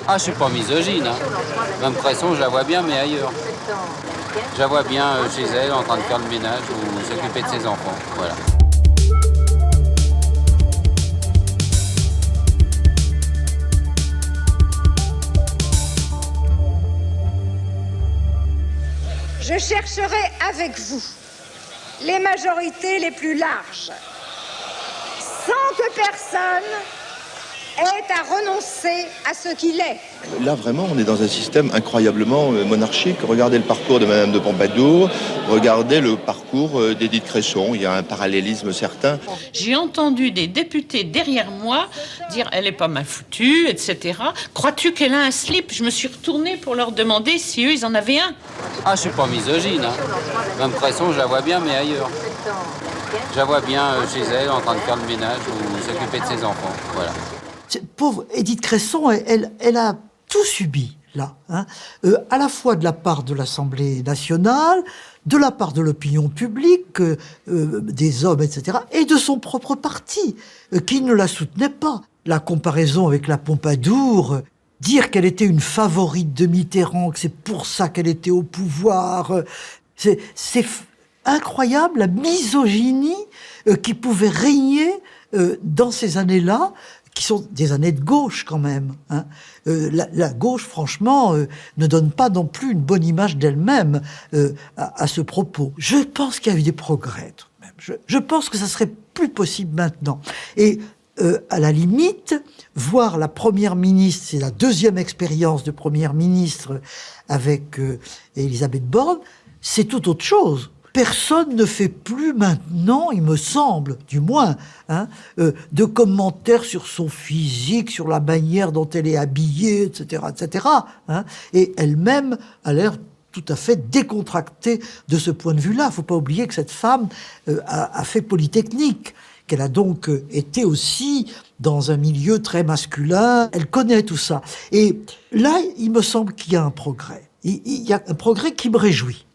Ah, je suis pas misogyne, hein. Même pression, je la vois bien, mais ailleurs. Je la vois bien chez elle, en train de faire le ménage ou s'occuper de ses enfants. Voilà. Je chercherai avec vous les majorités les plus larges, sans que personne ait à renoncer à ce qu'il est. Là, vraiment, on est dans un système incroyablement monarchique. Regardez le parcours de Madame de Pompadour, regardez le parcours d'Édith Cresson. Il y a un parallélisme certain. J'ai entendu des députés derrière moi dire « elle est pas mal foutue, etc. Crois-tu qu'elle a un slip ?» Je me suis retournée pour leur demander si eux, ils en avaient un. Ah, je suis pas misogyne, hein. Même pression, je la vois bien, mais ailleurs. Je la vois bien chez elle, en train de faire le ménage ou s'occuper de ses enfants. Voilà. Pauvre Édith Cresson, elle a tout subi, là. Hein, à la fois de la part de l'Assemblée nationale, de la part de l'opinion publique, des hommes, etc., et de son propre parti, qui ne la soutenait pas. La comparaison avec la Pompadour, dire qu'elle était une favorite de Mitterrand, que c'est pour ça qu'elle était au pouvoir, c'est incroyable la misogynie qui pouvait régner dans ces années-là, qui sont des années de gauche quand même. Hein. La gauche, franchement, ne donne pas non plus une bonne image d'elle-même à ce propos. Je pense qu'il y a eu des progrès tout de même. Je pense que ça serait plus possible maintenant. Et à la limite, voir la première ministre, c'est la deuxième expérience de première ministre avec Elisabeth Borne, c'est tout autre chose. Personne ne fait plus maintenant, il me semble, du moins, hein, de commentaires sur son physique, sur la manière dont elle est habillée, etc., etc. Hein, et elle-même a l'air tout à fait décontractée de ce point de vue-là. Il ne faut pas oublier que cette femme a fait Polytechnique, qu'elle a donc été aussi dans un milieu très masculin. Elle connaît tout ça. Et là, il me semble qu'il y a un progrès. Il y a un progrès qui me réjouit.